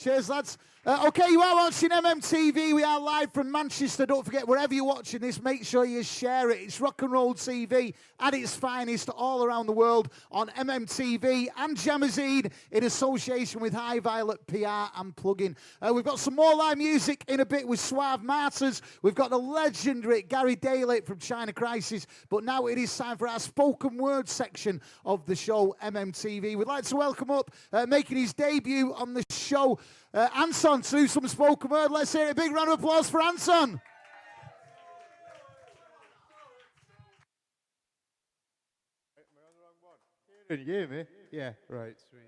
Cheers, lads. Okay, you are watching MMTV. We are live from Manchester. Don't forget, wherever you're watching this, make sure you share it. It's rock and roll TV at its finest all around the world on MMTV and Shameside in association with High Violet PR and Plugin. We've got some more live music in a bit with Suave Martyrs. We've got the legendary Gary Daly from China Crisis. But now it is time for our spoken word section of the show, MMTV. We'd like to welcome up, making his debut on the show, Anton, to do some spoken word. Let's hear a big round of applause for Anton. Can you hear me? Yeah, right, sweet.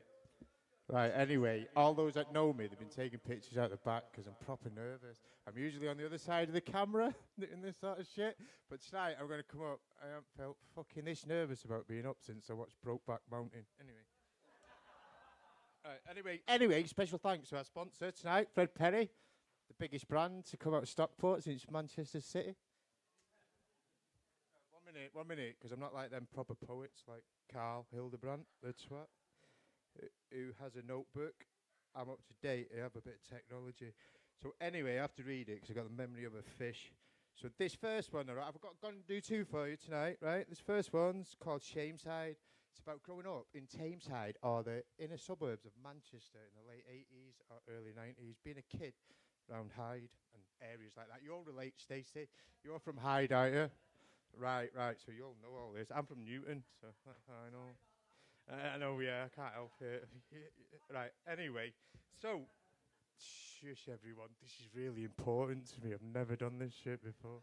Right, anyway, all those that know me, they've been taking pictures out the back because I'm proper nervous. I'm usually on the other side of the camera in this sort of shit, but tonight I'm going to come up. I haven't felt fucking this nervous about being up since I watched Brokeback Mountain. Anyway, special thanks to our sponsor tonight, Fred Perry, the biggest brand to come out of Stockport since Manchester City. 1 minute, because I'm not like them proper poets like Carl Hildebrandt, the twat, who has a notebook. I'm up to date, I have a bit of technology. So anyway, I have to read it because I've got the memory of a fish. So this first one, all right, I've got to do two for you tonight, right? This first one's called Shameside. It's about growing up in Tameside, or the inner suburbs of Manchester in the late 80s or early 90s, being a kid around Hyde and areas like that. You'll relate, Stacey. You're from Hyde, aren't you? Right, so you'll know all this. I'm from Newton, so I know. I know, yeah, I can't help it. Right, anyway, so, shush everyone, this is really important to me. I've never done this shit before.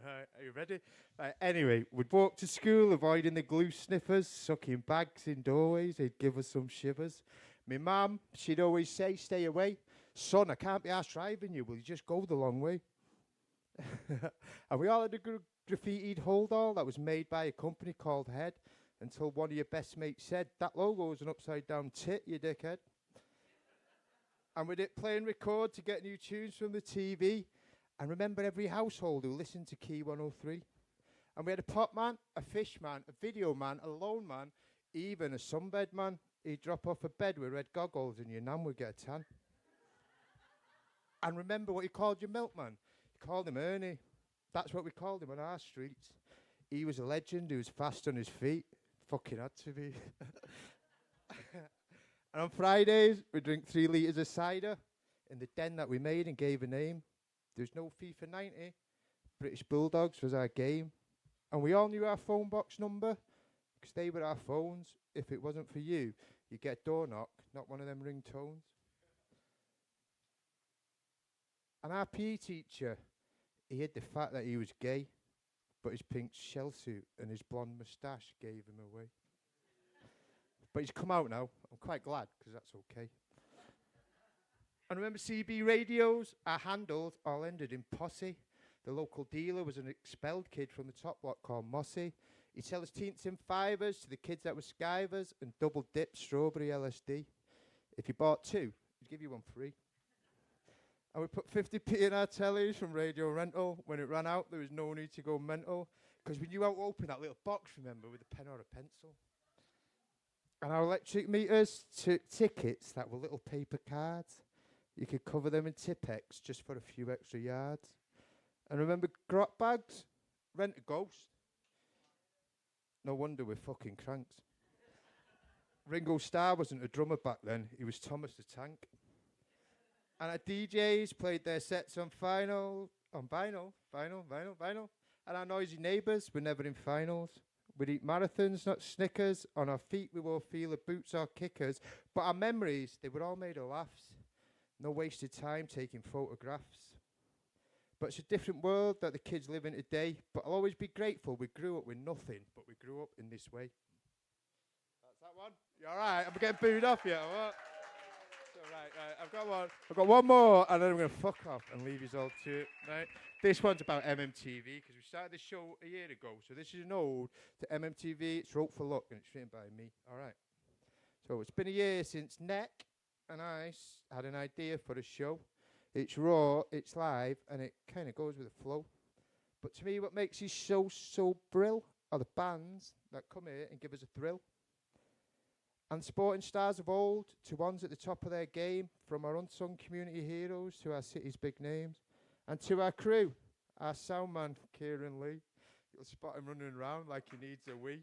Are you ready? Right, anyway, we'd walk to school avoiding the glue sniffers, sucking bags in doorways. They'd give us some shivers. My mum, she'd always say, stay away. Son, I can't be arsed driving you. Will you just go the long way? And we all had a graffitied hold all that was made by a company called Head, until one of your best mates said, that logo is an upside down tit, you dickhead. And we did play and record to get new tunes from the TV, and remember every household who listened to Key 103. And we had a pop man, a fish man, a video man, a lone man, even a sunbed man. He'd drop off a bed with red goggles and your nan would get a tan. And remember what he called your milkman? He called him Ernie. That's what we called him on our streets. He was a legend. He was fast on his feet. Fucking had to be. And on Fridays, we drink 3 litres of cider in the den that we made and gave a name. There's no FIFA 90. British Bulldogs was our game. And we all knew our phone box number because they were our phones. If it wasn't for you, you'd get a door knock, not one of them ringtones. And our PE teacher, he hid the fact that he was gay, but his pink shell suit and his blonde moustache gave him away. But he's come out now. I'm quite glad, because that's okay. And remember CB radios? Our handles all ended in posse. The local dealer was an expelled kid from the top block called Mossy. He'd sell his teens in fivers to the kids that were skivers and double dip strawberry LSD. If you bought 2, he'd give you 1 free. And we put 50p in our tellies from radio rental. When it ran out, there was no need to go mental, because we knew how to open that little box, remember, with a pen or a pencil. And our electric meters took tickets that were little paper cards. You could cover them in Tipex just for a few extra yards. And remember grot bags? Rent a ghost. No wonder we're fucking cranks. Ringo Starr wasn't a drummer back then. He was Thomas the Tank. And our DJs played their sets on vinyl. And our noisy neighbours were never in finals. We'd eat marathons, not Snickers. On our feet we wore Fila boots or kickers. But our memories, they were all made of laughs. No wasted time taking photographs. But it's a different world that the kids live in today. But I'll always be grateful we grew up with nothing, but we grew up in this way. That's that one. You all right? I'm getting booed off yet, or what? Right. I've got one more, and then I'm going to fuck off and leave you all to it, right? This one's about MMTV, because we started this show a year ago. So this is an ode to MMTV. It's Rope for Luck, and it's written by me. All right. So it's been a year since Neck and I had an idea for a show. It's raw, it's live, and it kind of goes with the flow. But to me, what makes this show so brill are the bands that come here and give us a thrill. And sporting stars of old, to ones at the top of their game, from our unsung community heroes to our city's big names, and to our crew, our sound man, Kieran Lee. You'll spot him running around like he needs a wee.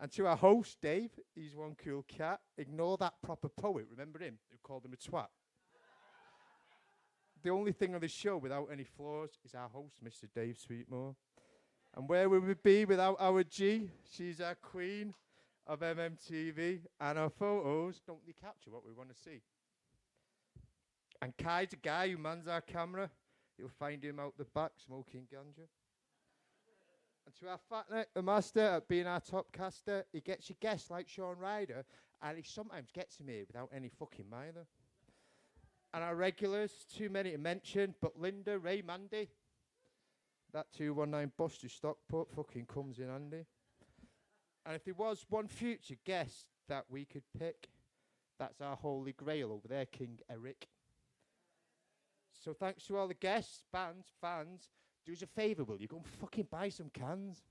And to our host, Dave, he's one cool cat. Ignore that proper poet, remember him, who called him a twat. The only thing on this show without any flaws is our host, Mr. Dave Sweetmore. And where would we be without our G? She's our queen of MMTV, and our photos don't really capture what we want to see. And Kai's a guy who mans our camera. You'll find him out the back smoking ganja. And to our fatneck, the master at being our top caster, he gets you guests like Sean Ryder, and he sometimes gets him here without any fucking mither. And our regulars, too many to mention, but Linda, Ray, Mandy, that 219 bus to Stockport fucking comes in handy. And if there was one future guest that we could pick, that's our holy grail over there, King Eric. So thanks to all the guests, bands, fans. Do us a favour, will you? Go and fucking buy some cans.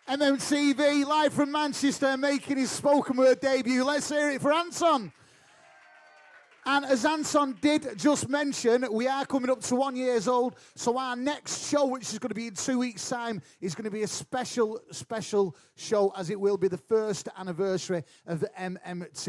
MMTV, live from Manchester, making his spoken word debut. Let's hear it for Anton. And as Anton did just mention, we are coming up to 1 year old. So our next show, which is going to be in 2 weeks' time, is going to be a special show, as it will be the first anniversary of the MMTV.